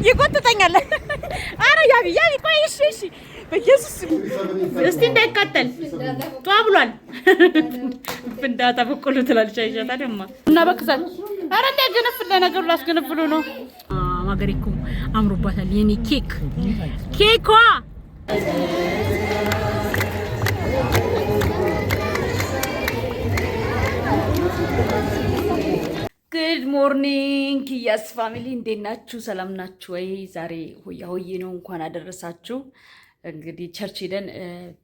ይቆጥተኛል። አረ ያቢ ቆይ እሺ በኢየሱስ እስቲ እንዳይቃጠል ጧ ብሏል። ፍንዳታ በቆሎ ትላለች አይሻታ ደማ እና በክሳት አረ እንዳይገነፍል ለነገሩ ላስገነፍሉ ነው። ማገሪኩ አምሮባታል የኔ ኬኳ ጉድ ሞርኒንግ ያስ ፋሚሊ እንዴት ናችሁ? ሰላም ናችሁ ወይ? ዛሬ ሆያ ሆዬ ነው። እንኳን አደረሳችሁ። እንግዲህ ቸርች ሄደን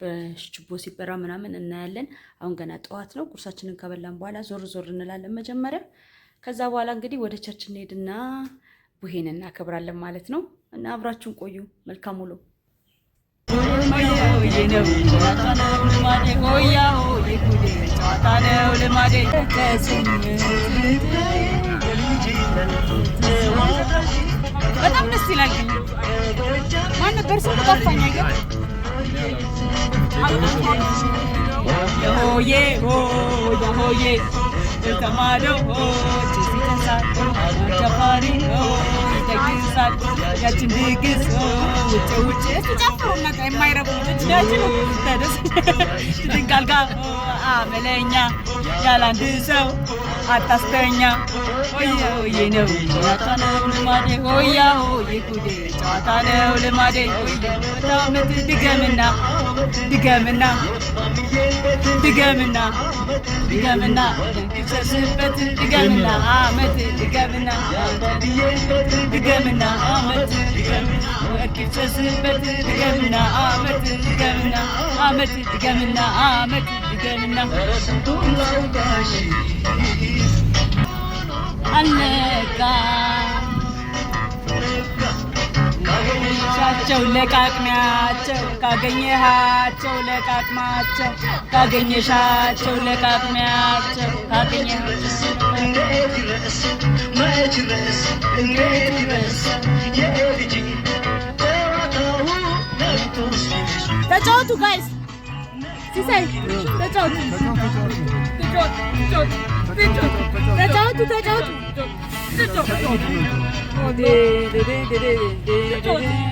በሽቦ ሲበራ ምናምን እናያለን። አሁን ገና ጠዋት ነው። ቁርሳችንን ከበላን በኋላ ዞር እንላለን መጀመሪያ። ከዛ በኋላ እንግዲህ ወደ ቸርች እንሄድና ቡሄን እናከብራለን ማለት ነው። እና አብራችሁን ቆዩ። መልካም ውሎ። በጣም ደስ ይላል። ማን ነበር ስሙ? ጠፋኝ። ሆዬ ሆዬ ተማደው ሲተንሳል ጀፋሪ ይተግሳል ያችን ድግስ ውጭ ጨፍሩና የማይረቡ ልጆቻችን ተደስ ድንቃልጋ አመለኛ ያላንድ ሰው አታስተኛ ሆዬ ነው ጨዋታ ነው ልማዴ ሆያ ሆዬ ጉዴ ጨዋታ ነው ልማዴ ታመት ድገምና ሰስበት ድገምና አመት ድገምና አመት ሰስበት ድገምና አመት ድገምና አለቃ ሻቸው ለቃቅሚያቸው ካገኘሃቸው ለቃቅማቸው ካገኘሻቸው ለቃቅሚያቸው ካገኘሃቸው ተጫወቱ ጋይስ ሲሳይ ተጫወቱ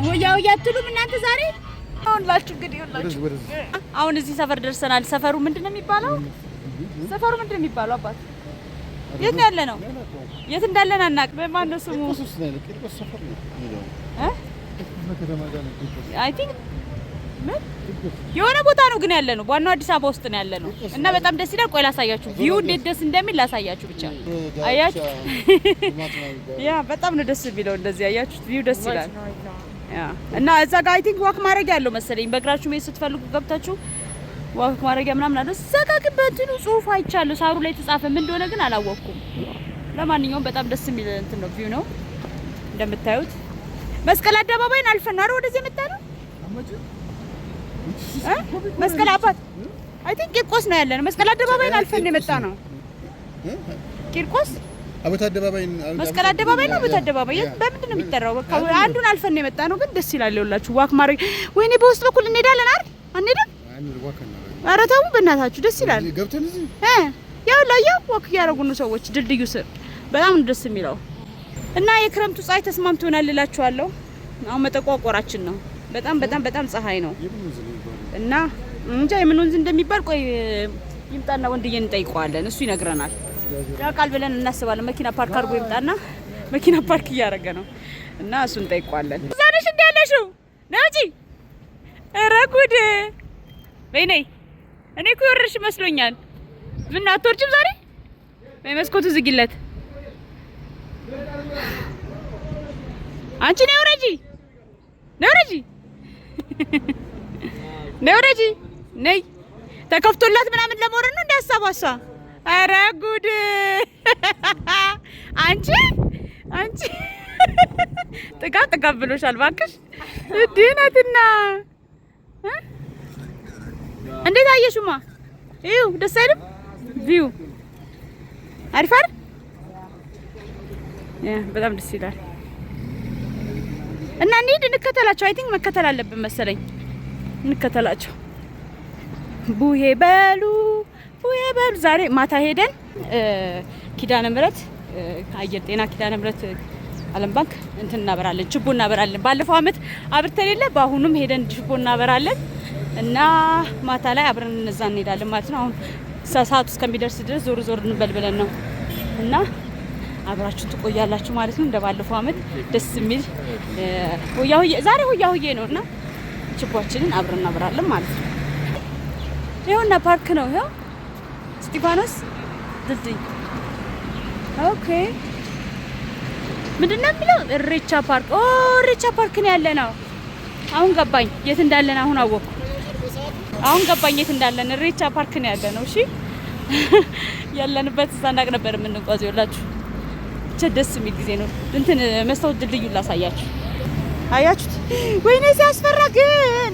ሆያ አትሉም እናንተ ዛሬ? አሁንላችሁ እንግዲህ አሁን እዚህ ሰፈር ደርሰናል። ሰፈሩ ምንድን ነው የሚባለው? አባት የት ነው ያለ ነው? የት እንዳለን አናውቅም። ማነው ስሙ? አይ ቲንክ የሆነ ቦታ ነው ግን ያለ ነው። ዋናው አዲስ አበባ ውስጥ ነው ያለ ነው እና በጣም ደስ ይላል። ቆይ ላሳያችሁ፣ ቪው እንዴት ደስ እንደሚል ላሳያችሁ ብቻ። አያችሁ? ያ በጣም ነው ደስ የሚለው እንደዚህ አያችሁት? ቪው ደስ ይላል። ያ እና እዛ ጋር አይ ቲንክ ዋክ ማድረጊያ ያለው መሰለኝ። በእግራችሁ መሄድ ስትፈልጉ ገብታችሁ ዋክ ማድረጊያ ምናምን አለ። እዛ ጋር ግን በእንትኑ ጽሑፍ አይቻለሁ። ሳሩ ላይ ተጻፈ። ምን እንደሆነ ግን አላወቅኩም። ለማንኛውም በጣም ደስ የሚል እንትን ነው ቪው ነው እንደምታዩት። መስቀል አደባባይን አልፈን ነው ወደዚህ የመጣነው። መስቀል አባት አይ ቲንክ ቂርቆስ ነው ያለነው። መስቀል አደባባይን አልፈን የመጣ ነው። ቂርቆስ አቦት አደባባይ መስቀል አደባባይ ነው። አቦት አደባባይ በምንድን ነው የሚጠራው? በቃ አንዱን አልፈን የመጣ ነው። ግን ደስ ይላል። ይኸውላችሁ ዋክ ማድረግ ወይኔ በውስጥ በኩል እንሄዳለን አይደል? አንሄድም? ኧረ ተው በእናታችሁ ደስ ይላል። ገብተን እዚህ ያው ላየው ዋክ እያደረጉ ነው ሰዎች ድልድዩ ስር። በጣም ነው ደስ የሚለው እና የክረምቱ ፀሐይ ተስማምቶናል እላችኋለሁ። አሁን መጠቋቆራችን ነው። በጣም ፀሐይ ነው እና እንጃ የምን ወንዝ እንደሚባል ቆይ ይምጣና ወንድዬን እንጠይቀዋለን። እሱ ይነግረናል። ያውቃል ብለን እናስባለን። መኪና ፓርክ አድርጎ ይምጣና መኪና ፓርክ እያደረገ ነው እና እሱን እንጠይቀዋለን። እዛ ነሽ እንደ ያለሽው ነው እንጂ ኧረ ጉድ በይኔ እኔ እኮ የወረድሽ መስሎኛል። ምን አትወርጂም ዛሬ? በመስኮቱ ዝጊለት አንቺ ነው ወረጂ ነውረጂ ነይ ተከፍቶላት ምናምን ለሞረን ነው እንዳያሳባሳ። ኧረ ጉድ አንቺ ጥጋብ ብሎሻል እባክሽ። ድህነትና እንዴት አየሽማ? ይኸው ደስ አይልም? ቪው አሪፍ አይደል? በጣም ደስ ይላል። እና እንሂድ እንከተላቸው። አይ ቲንክ መከተል አለብን መሰለኝ። እንከተላቸው። ቡሄ በሉ ዛሬ ማታ ሄደን ኪዳነ ምሕረት አየር ጤና ኪዳነ ምሕረት ዓለም ባንክ እንትን እናበራለን፣ ችቦ እናበራለን። ባለፈው አመት አብርተን የለ በአሁኑም ሄደን ችቦ እናበራለን እና ማታ ላይ አብረን እነዛ እንሄዳለን ማለት ነው። አሁን ሰዓቱ እስከሚደርስ ድረስ ዞር ዞር እንበልብለን ነው እና አብራችሁ ትቆያላችሁ ማለት ነው። እንደባለፈው አመት ደስ የሚል ሆያ ሆዬ ዛሬ ሆያ ሆዬ ነውና ችቦአችንን አብረን እናበራለን ማለት ነው። ይኸውና ፓርክ ነው ይኸው እስጢፋኖስ ድልድይ። ኦኬ ምንድነው የሚለው እሬቻ ፓርክ። ኦ እሬቻ ፓርክ ነው ያለ ነው። አሁን ገባኝ የት እንዳለን አሁን አወቅኩ። አሁን ገባኝ የት እንዳለን እሬቻ ፓርክ ነው ያለ ነው። እሺ ያለንበት ሳንዳቅ ነበር የምንጓዘው ይላችሁ። ደስ የሚል ጊዜ ነው። እንትን መስታወት ድልድዩ ላሳያችሁ። አያችሁት? ወይኔ ሲያስፈራ ግን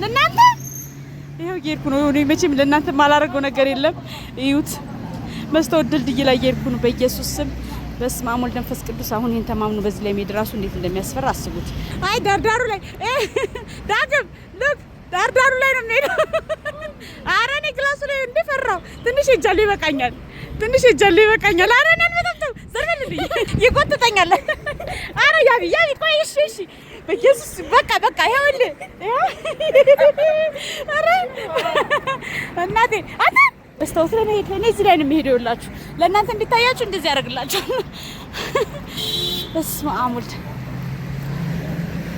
እናንተ ይሄው እየሄድኩ ነው። እኔ መቼም ለእናንተ ማላረገው ነገር የለም። እዩት፣ መስታወት ድልድይ ላይ እየሄድኩ ነው። በኢየሱስ ስም በስመ አብ ወወልድ ወመንፈስ ቅዱስ። አሁን ይሄን ተማምኑ በዚህ ላይ መሄድ ራሱ እንዴት እንደሚያስፈራ አስቡት። አይ ዳርዳሩ ላይ ዳግም ልክ ዳርዳሩ ላይ ነው የምንሄደው። ኧረ እኔ ክላሱ ላይ እንደፈራው ትንሽ ሄጃለሁ፣ ይበቃኛል። ትንሽ ሄጃለሁ፣ ይበቃኛል። ኧረ እኔ አልመጣም፣ ዘርበልልኝ ይቆጥጠኛል። ኧረ ያቢ ቆይ እሺ በኢየሱስ በቃ ይኸውልህ፣ ኧረ እናቴ አንተ በስታውስ ለመሄድ እኔ እዚህ ላይ ነው የምሄደው። ይኸውላችሁ ለእናንተ እንዲታያችሁ እንደዚህ ያደርግላችሁ። በስመ አብ ወልድ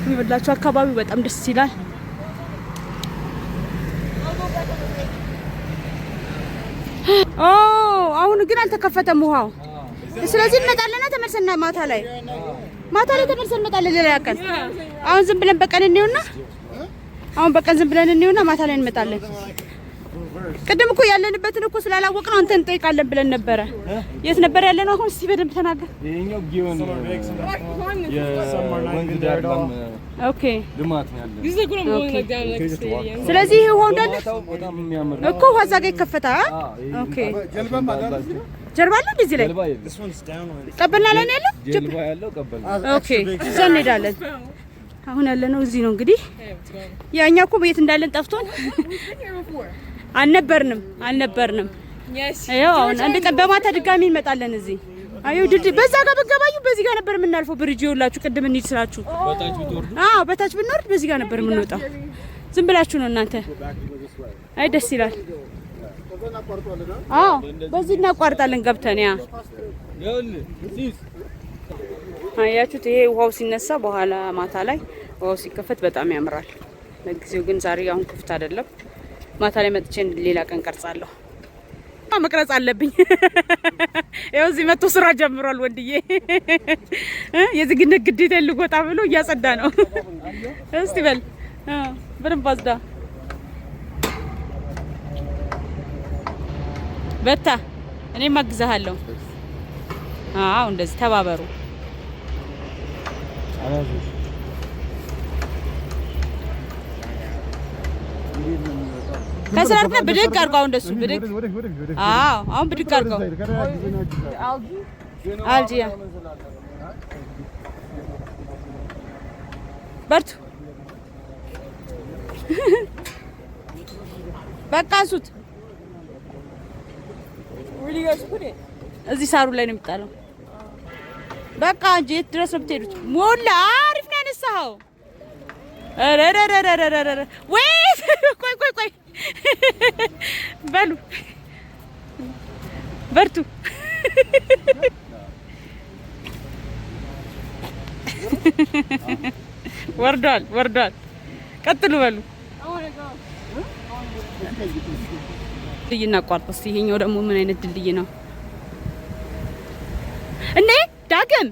ይኸውላችሁ፣ አካባቢው በጣም ደስ ይላል። አሁን ግን አልተከፈተም ውሃው። ስለዚህ እንመጣለና ተመልሰን ማታ ላይ ተመልሰን እንመጣለን። ሌላ ቀን አሁን ዝም ብለን በቀን እንየውና ማታ ላይ እንመጣለን። ቅድም እኮ ያለንበትን እኮ ስላላወቅነው አንተን እንጠይቃለን ብለን ነበረ። የት ነበር ያለነው? አሁን እስቲ በደንብ ተናገር። ይሄኛው ጊዮን የወንዝ ዳር ኦኬ ልማት ነው ያለው። ስለዚህ ውሃው እንዳለ በጣም የሚያምር እኮ ውሃ እዛ ጋር ይከፈታል። ኦኬ ጀልባ አለ እንደዚህ ላይ ቀበልና ላይ ነው ያለው። ጀልባ ያለው ቀበል። ኦኬ እዛ እንሄዳለን። አሁን ያለነው እዚህ ነው እንግዲህ። ያኛ እኮ የት እንዳለን ጠፍቶን አልነበርንም። ያው አሁን አንድ ቀን በማታ ድጋሚ እንመጣለን እዚህ። አዩ ድልድይ በዛ ጋር በገባዩ በዚህ ጋር ነበር የምናልፈው። ብሪጅ ይውላችሁ ቅድም እንሂድ ስላችሁ በታች ብንወርድ በዚህ ጋር ነበር የምንወጣው። ዝም ብላችሁ ነው እናንተ። አይ ደስ ይላል። በዚህ እናቋርጣለን ገብተን ያ አያችሁት? ይሄ ውሃው ሲነሳ በኋላ ማታ ላይ ውሃው ሲከፈት በጣም ያምራል። ለጊዜው ግን ዛሬ አሁን ክፍት አይደለም። ማታ ላይ መጥቼ ሌላ ቀን ቀርጻለሁ። መቅረጽ አለብኝ። ያው እዚህ መጥቶ ስራ ጀምሯል ወንድዬ። የዝግነት ግዴታ ልጎጣ ብሎ እያጸዳ ነው። እስቲ በል በደንብ አጽዳ። በታ እኔም አግዛለሁ። አዎ እንደዚህ ተባበሩ። ከስራርና ብድግ አድርገው። አሁን እንደሱ ብድግ። አዎ አሁን ብድግ አድርገው። አልጂያ በርቱ። በቃ አንሱት። እዚህ ሳሩ ላይ ነው የሚጣለው። በቃ እንጂ የት ድረስ ነው የምትሄዱት? ሞላ አሪፍ ነው ያነሳኸው። ረረረረረረ ወይ ቆይ በሉ በርቱ። ወርዷል። ቀጥሉ በሉ። ድልድይ እናቋርጥ እስቲ። ይሄኛው ደግሞ ምን አይነት ድልድይ ነው እንዴ? ዳግም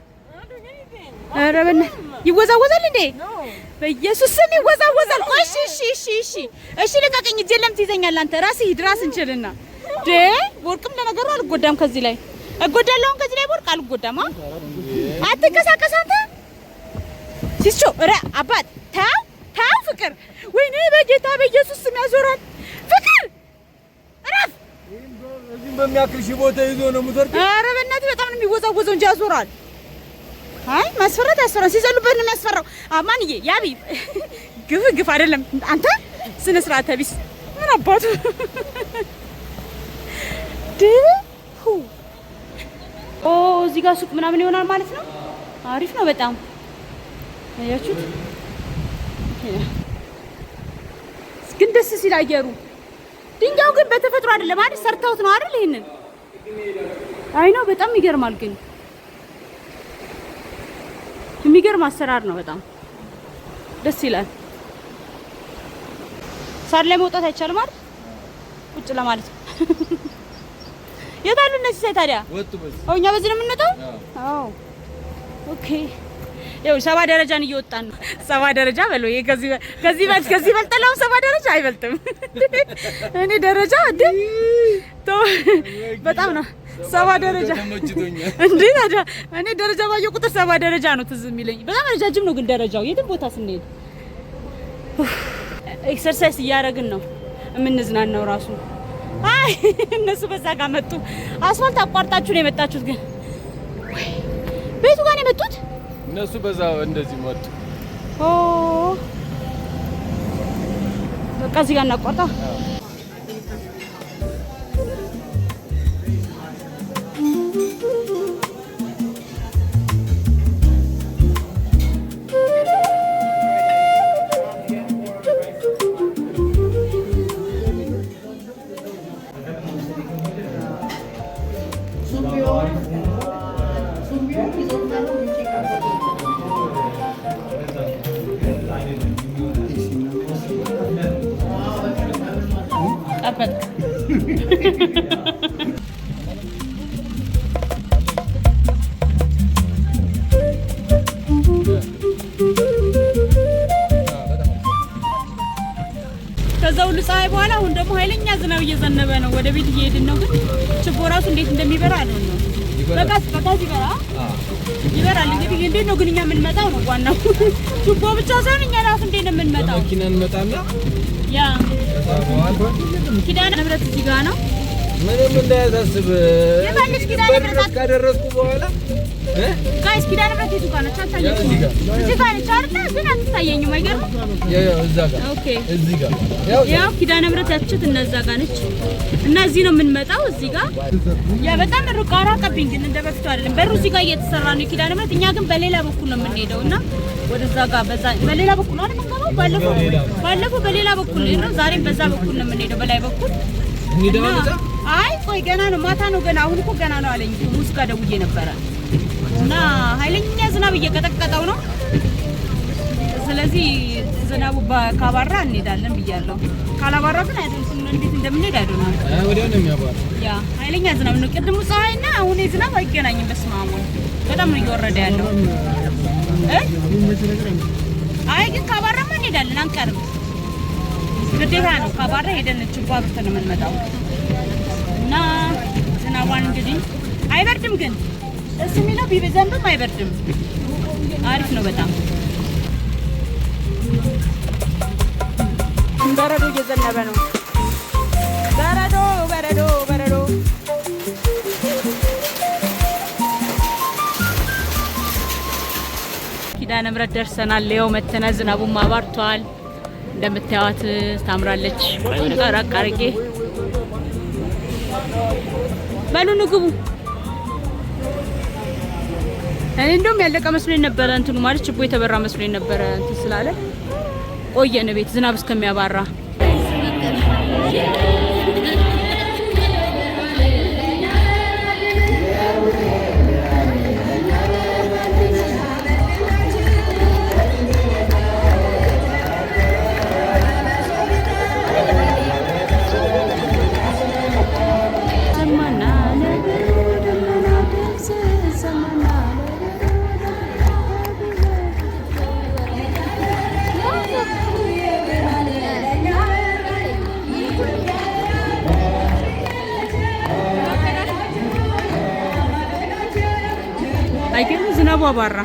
ኧረ በእናትህ ይወዛወዛል እንዴ? በኢየሱስ ስም ይወዛወዛል። ቆይ እሺ ልቀቀኝ። እጄን ለምን ትይዘኛለህ አንተ? ራስህ ሂድ፣ ራስህ እንችልና ወርቅም ለነገሩ አልጎዳም። ከዚህ ላይ እጎዳለሁ። ከዚህ ላይ ወርቅ አልጎዳም። አትንቀሳቀስ አንተ ሲስቾ። ኧረ አባት ታው ፍቅር። ወይኔ በጌታ በኢየሱስ ስም ያዞራል። ፍቅር እረፍ። እዚህም በሚያክል ሺህ ቦታ ይዞ ነው የምትወርቅ። ኧረ በእናትህ በጣም ነው የሚወዛወዘው እንጂ ያዞራል። አይ ማስፈራት ያስፈራል። ሲዘሉበት ነው የሚያስፈራው። አማንዬ ያቢ ግፍ አይደለም አንተ ስነ ስርዓት ቢስ ምን አባቱ እዚህ ጋር ሱቅ ምናምን ይሆናል ማለት ነው። አሪፍ ነው በጣም አያችሁት? ግን ደስ ሲል አየሩ። ድንጋዩ ግን በተፈጥሮ አይደለም አይደል? ሰርተውት ነው አይደል? ይሄንን አይ ነው። በጣም ይገርማል። ግን የሚገርም አሰራር ነው። በጣም ደስ ይላል። ሳር ላይ መውጣት አይቻልም አይደል? ቁጭ ለማለት የት አሉ እነዚህ ሳይ ታዲያ? እኛ በዚህ ነው የምንወጣው? አዎ ኦኬ። ያው 70 ደረጃን እየወጣን ነው። 70 ደረጃ በለው። ይሄ ከዚህ በልጠላው 70 ደረጃ አይበልጥም። እኔ ደረጃ በጣም ነው 70 ደረጃ እንዴ! ታዲያ እኔ ደረጃ ባየሁ ቁጥር 70 ደረጃ ነው ትዝ የሚለኝ። በጣም ረጃጅም ነው ግን ደረጃው። የትም ቦታ ስንሄድ ኤክሰርሳይዝ እያደረግን ነው የምንዝናናው ራሱ። አይ እነሱ በዛ ጋር መጡ። አስፋልት አቋርጣችሁ ነው የመጣችሁት። ግን ቤቱ ጋር ነው የመጡት እነሱ በዛ እንደዚህ መጡ። ኦ በቃ እዚህ ጋር እናቋርጣ። ከዛ ሁሉ ፀሐይ በኋላ አሁን ደግሞ ኃይለኛ ዝናብ እየዘነበ ነው። ወደ ቤት እየሄድን ነው። ግን ችቦ ራሱ እንዴት እንደሚበራ አይደል ነው። በቃ ይበራል። እንግዲህ እንዴት ነው ግን እኛ የምንመጣው ነው ዋናው። ችቦ ብቻ ሳይሆን እኛ ራሱ እንዴት ነው የምንመጣው? መኪና እንመጣና ያ ኪዳነ ምህረት እዚህ ጋር ነው። ምንም እንዳያሳስብ የባለሽ ኪዳነ ምህረት ካደረስኩ በኋላ ጋይስ ኪዳነ ምህረት እዚህ ጋር ነው። ታታየኝ እዚህ ጋር ነች አይደል? ግን አትታየኝም። አይገርም? ያው እዛ ጋር ኦኬ፣ እዚህ ጋር ያው ኪዳነ ምህረት ያችት እነዛ ጋር ነች። እና እዚህ ነው የምንመጣው። እዚህ ጋር ያ በጣም ሩቅ አራቀብኝ። ግን እንደበፊቱ አይደለም። በሩ እዚህ ጋር እየተሰራ ነው ኪዳነ ምህረት። እኛ ግን በሌላ በኩል ነው የምንሄደው እና ወደዛ ጋር በሌላ በኩል ነው አይደል? ባለፈው በሌላ በኩል ነው። ዛሬም በዛ በኩል ነው የምንሄደው፣ በላይ በኩል። አይ ቆይ ገና ነው፣ ማታ ነው ገና። አሁን እኮ ገና ነው አለኝ። ሙዝ ጋር ደውዬ ነበረ እና ኃይለኛ ዝናብ እየቀጠቀጠው ነው። ስለዚህ ዝናቡ ካባራ እንሄዳለን ብያለሁ። ካላባራ ግን አይደለም እንዴት እንደምንሄድ አይደለም። ወዲያው ነው የሚያባራ። ያ ኃይለኛ ዝናብ ነው። ቅድሙ ፀሐይና አሁን ዝናብ አይገናኝም። በስመ አብ በጣም ነው እየወረደ ያለው። አይ ግን ካባራማ እንሄዳለን፣ አንቀርም። ግዴታ ነው። ካባራ ሄደን ችቦ አብርተን ነው የምንመጣው እና ዝናቧን እንግዲህ አይበርድም ግን ደስ የሚለው ቢበዛም አይበርድም። አሪፍ ነው በጣም። በረዶ እየዘነበ ነው። በረዶ በረዶ በረዶ። ኪዳነ ምህረት ደርሰናል። ይኸው መተና ዝናቡም አባርቷል። እንደምታዩት ታምራለች። ቆይ ወደ ጋር አቃርቄ በሉ ንግቡ። እኔ እንደውም ያለቀ መስሎኝ ነበረ። እንትኑ ማለት ችቦ የተበራ መስሎኝ ነበረ። እንትን ስላለ ቆየን ቤት ዝናብ እስከሚያባራ። አይገርም? ዝናቡ አባራ።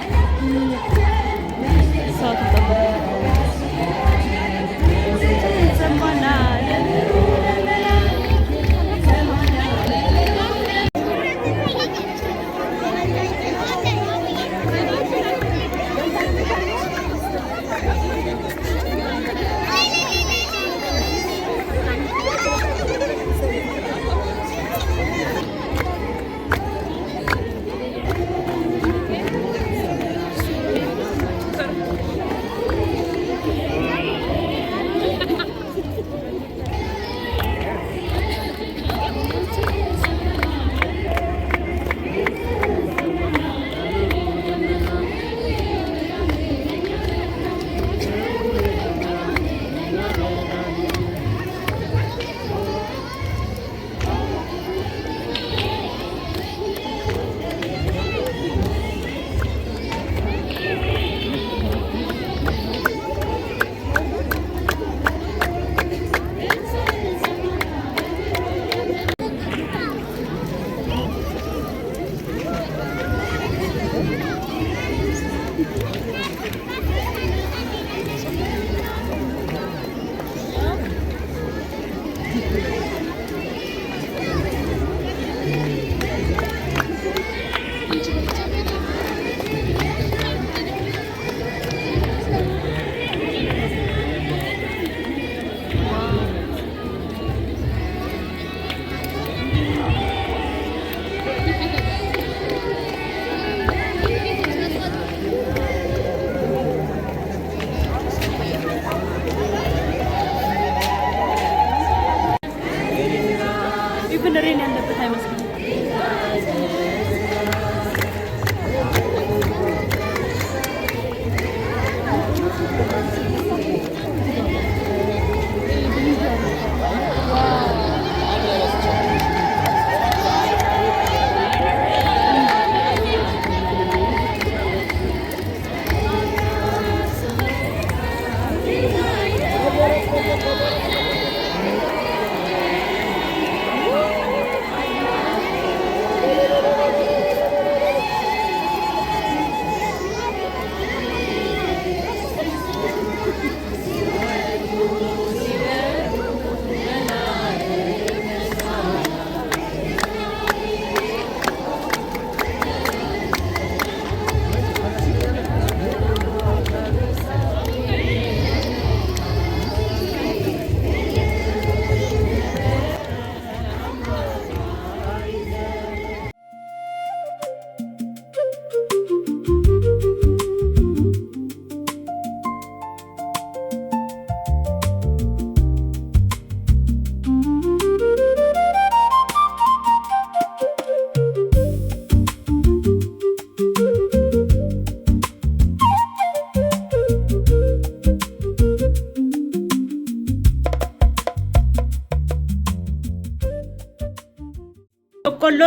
በቆሎ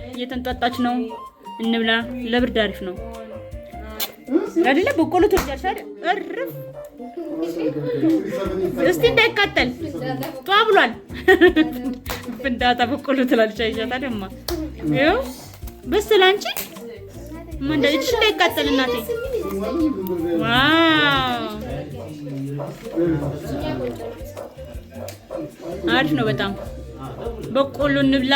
እየተንጣጣች ነው። እንብላ። ለብርድ አሪፍ ነው አይደለ? በቆሎ ትወጃለሽ አይደል? እርፍ እስቲ እንዳይቃጠል ጧ ብሏል። ፍንዳታ በቆሎ ትላለች አይሻታ ደማ ይኸው በስለ አንቺ ምን እጅሽ እንዳይቃጠል እናቴ። ዋው አሪፍ ነው በጣም። በቆሎ እንብላ።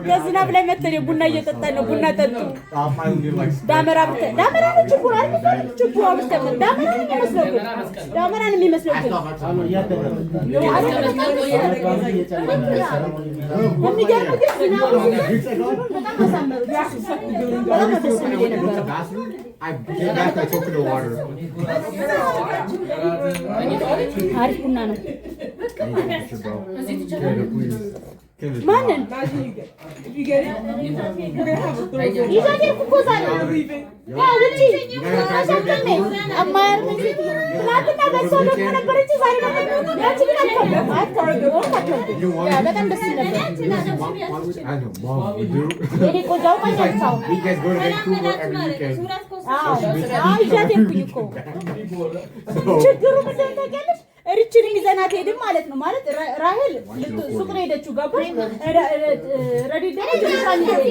ከዝናብ ላይ መተን ቡና እየጠጣን ነው። ቡና ጠጡ። ዳመራ አብርተን ዳመራ ነው ችግሩ አይደል? ችግሩ አብርተን ዳመራ ነው የሚመስለው ግን ዳመራ ነው የሚመስለው ግን የሚገርም ግን ዝናቡ በጣም አሳመሩ። አሪፍ ቡና ነው። ማንን ይዛኔ ኩኮዛ ነው ያው ውጪ አሳምተን አማር ምን ትላንትና በሰው ደግሞ ነበረች ዛሬ ነው ያቺ ግን ያ በጣም ደስ ነበር። እኔ ቆንጆው ማንቻው ይዛኔ ኩኮ ችግሩ ምንድን ነው ታውቂያለሽ? ሪችን ይዘናት ሄድም ማለት ነው። ማለት ራሄል ሱቅ ነው ሄደችው ገባሽ? ረዲ ደረጃ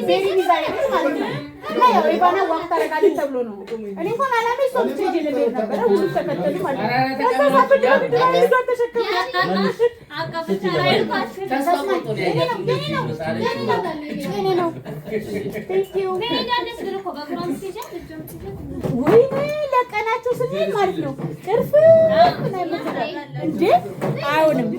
ቤሪ ይዛኔ ማለት ነው። እና ያው ኢቫና ዋክ ታረጋለች ተብሎ ነው። እኔ እንኳን አላመኝ ሰው ትሄጂ ለምን ነበር ሁሉ ተከተሉ ማለት ነው። ተሳሳተ ድራይ ይዟት ተሸከመ አቃፈታ ራሄል ፓስ ተሳሳተ እኔ ነው ቴንክ ዩ ወይኔ ለቀናቸው ስንል ማለት ነው። ቅርፍ እንዴ አይሆንም።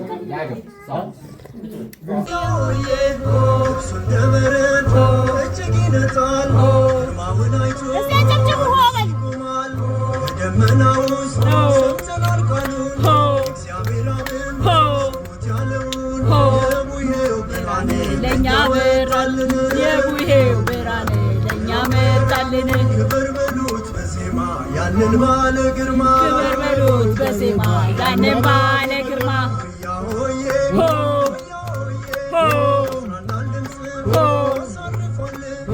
ለኛ በራልን የቡሄው ብርሃን ለኛ መጣልን። ክብር በሉት በዜማ ያንን ባለ ግርማ ክብር በሉት በዜማ ያንን ባለ ግርማ ሆ ሆ ሆ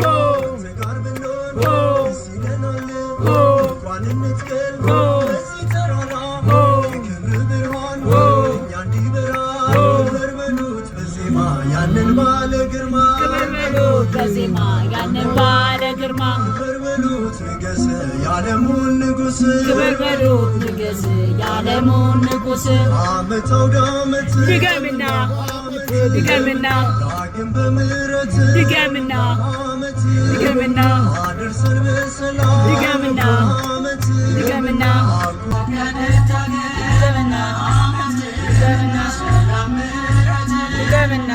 ሆ ጋር ብንሆን ሲደናል ሆ ቋንነት ገል በዚህ ተራራ ክብር ብርሃን እኛ እንዲበራ ክብር በሉት በዜማ ያንን ባለ ግርማ ክብር በሉት በዜማ ያንን ባለ ግርማ ክብር በሉት ንገስ የዓለሙን ንጉስ ክብር በሉት ንገስ የዓለሙን ንጉስ ዓመት አውደ ዓመት ድገምና ድገምና ዳግም በምህረት ድገምና ዓመት ድገምና አድርሰን በሰላም ድገምና ዓመት ድገምና ድገምና ዓመት ድገምና ሰላም ምህረት ድገምና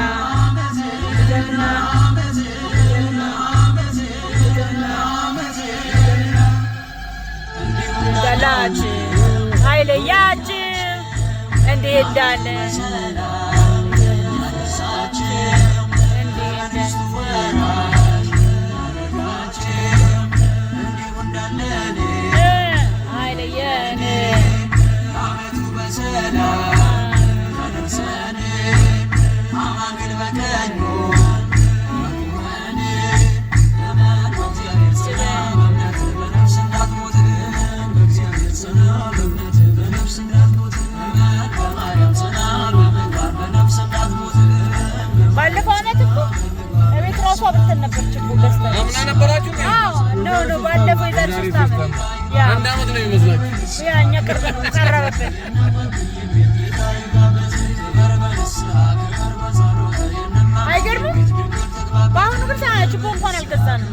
ድገምና ዓመት ድገምና ዓመት ድገምና ነፍሳችን አይለያችሁ እንዲህ እንዳለ ባለፈው ዓመት እኮ እቤት ራሷ ብትን ነበር ችግሩ ደስታ አምና ነበራችሁ? አዎ ነው ባለፈው የዛሬ 3 ዓመት ያ አንድ ዓመት ነው የሚመስላችሁ። ያ እኛ ቀረበብን። አይገርምም? በአሁኑ ግን ችቦ እንኳን አልገዛንም።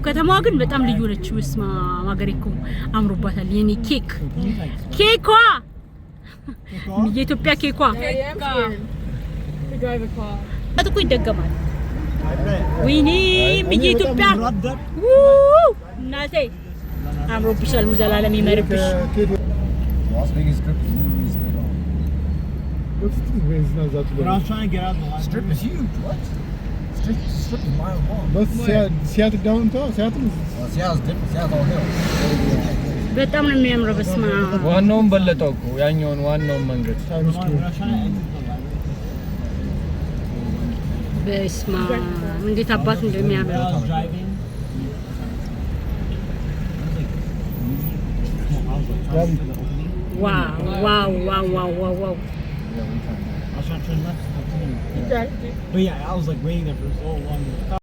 ከተማዋ ግን በጣም ልዩ ነች። ውስማ ሀገሬ እኮ አምሮባታል። የኔ ኬኳ የኢትዮጵያ ኬኳ እኮ ይደገማል። ወይኔ የኢትዮጵያ እናቴ አምሮብሻል። ሙዘላለም ይመርብሽ። በጣም ነው የሚያምረው። በስመ አብ ዋናውን በለጠው እኮ ያኛውን ዋናውን መንገድ በስመ አብ እንዴት አባቱ እንደሚያምር ዋው But yeah, I was like waiting there for so long.